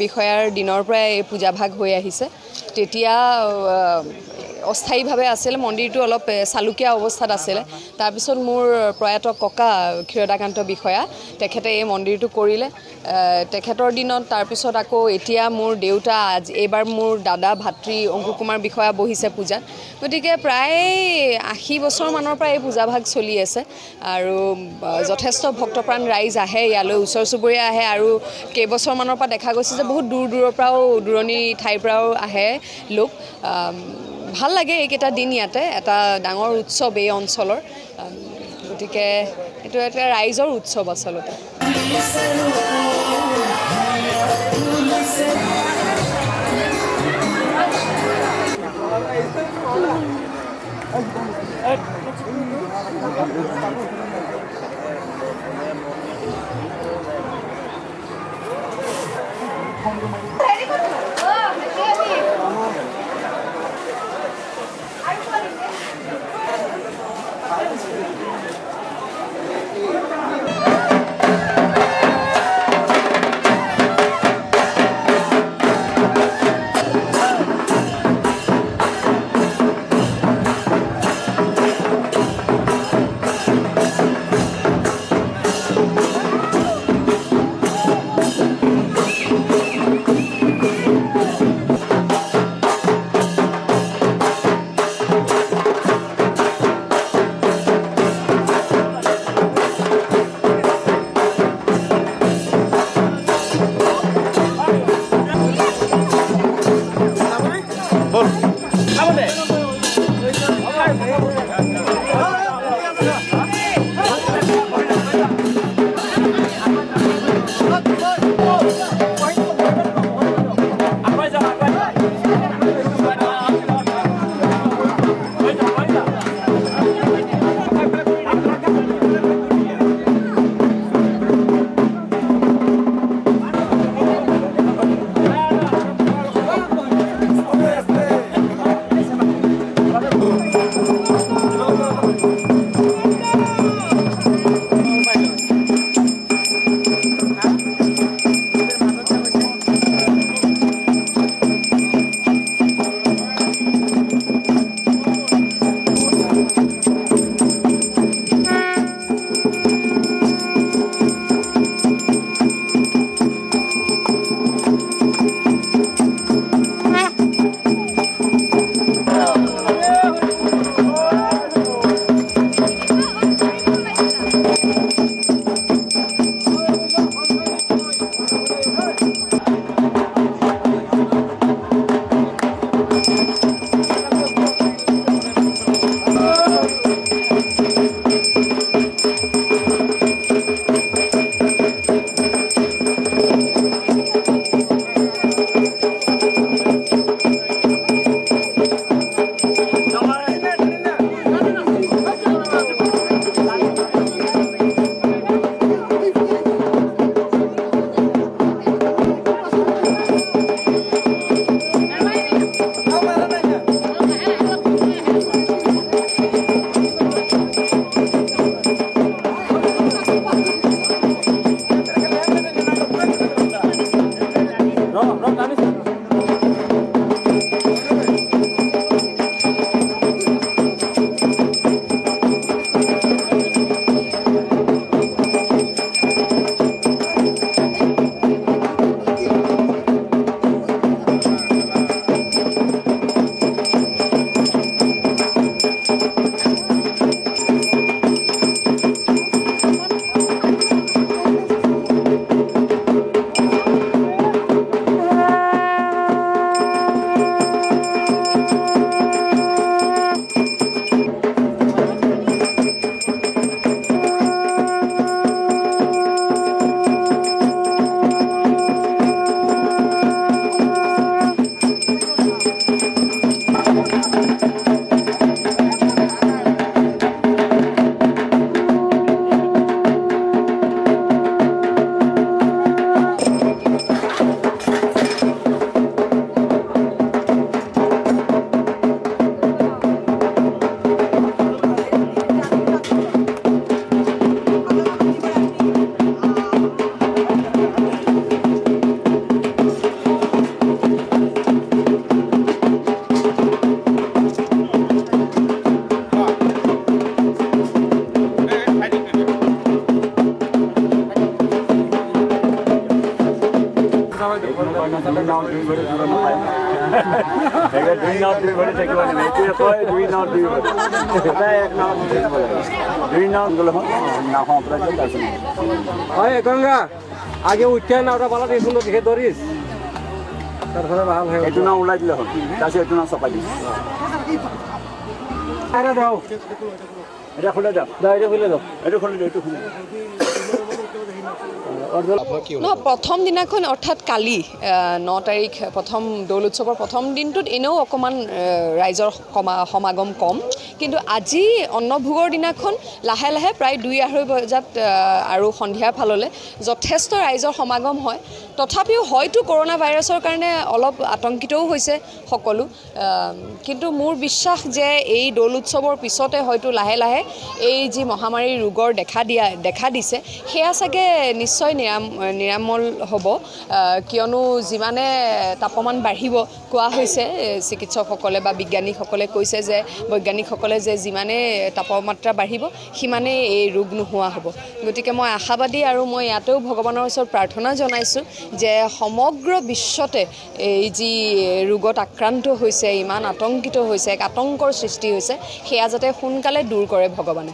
বিষয়াৰ দিনৰ পৰাই এই পূজাভাগ হৈ আহিছে তেতিয়া অস্থায়ীভাৱে আছিল মন্দিৰটো অলপ চালুকীয়া অৱস্থাত আছিল তাৰপিছত মোৰ প্ৰয়াত ককা ক্ষীৰদাকান্ত বিষয়া তেখেতে এই মন্দিৰটো কৰিলে তেখেতৰ দিনত তাৰপিছত আকৌ এতিয়া মোৰ দেউতা এইবাৰ মোৰ দাদা ভাতৃ অংকু কুমাৰ বিষয়া বহিছে পূজাত গতিকে প্ৰায় 80 বছৰ মানৰ পৰা এই পূজাভাগ চলি আছে আৰু যথেষ্ট ভক্তপ্ৰাণ ৰাইজ আহে ইয়ালৈ ওচৰ চুবুৰীয়া আহে আৰু কেইবছৰ মানৰ পৰা দেখা গৈছে যে বহুত দূৰ দূৰৰ পৰাও দূৰণি ঠাইৰ পৰাও আহে লোক ভাল লাগে এইকেইটা দিন ইয়াতে এটা ডাঙৰ উৎসৱ এই অঞ্চলৰ গতিকে এইটো এটা ৰাইজৰ উৎসৱ আচলতে গঙ্গা আগে উঠে নাওটা পালা এই সুন্দৰ দেখে ধৰিস তাৰপৰে ভাল হয় এইটো নাও ওলাই দিলে হ'ল তাৰপিছত এইটো নাও চপাই দিম আরে দাও এটা খুলে দাও এটা খুলে দাও এইটো খুলি দিওঁ এইটো খুলি নহয় প্ৰথম দিনাখন অৰ্থাৎ কালি 9 তাৰিখ প্ৰথম দৌল উৎসৱৰ প্ৰথম দিনটোত এনেও অকণমান ৰাইজৰ সমাগম কম কিন্তু আজি অন্নভোগৰ দিনাখন লাহে লাহে প্ৰায় 2-2:30 বজাত আৰু সন্ধিয়াৰ ফাললৈ যথেষ্ট ৰাইজৰ সমাগম হয় তথাপিও হয়তো কৰোনা ভাইৰাছৰ কাৰণে অলপ আতংকিতও হৈছে সকলো কিন্তু মোৰ বিশ্বাস যে এই দৌল উৎসৱৰ পিছতে হয়তো লাহে লাহে এই যি মহামাৰীৰ ৰোগৰ দেখা দিছে সেয়া চাগে নিশ্চয় নিৰামল হ'ব কিয়নো যিমানে তাপমান বাঢ়িব কোৱা হৈছে চিকিৎসকসকলে বা বিজ্ঞানীসকলে কৈছে যে বৈজ্ঞানিকসকলে যে যিমানে তাপমাত্ৰা বাঢ়িব সিমানে এই ৰোগ নোহোৱা হ'ব গতিকে মই আশাবাদী আৰু মই ইয়াতেও ভগৱানৰ ওচৰত প্ৰাৰ্থনা জনাইছোঁ যে সমগ্ৰ বিশ্বতে এই যি ৰোগত আক্ৰান্ত হৈছে ইমান আতংকিত হৈছে এক আতংকৰ সৃষ্টি হৈছে সেয়া যাতে সোনকালে দূৰ কৰে ভগৱানে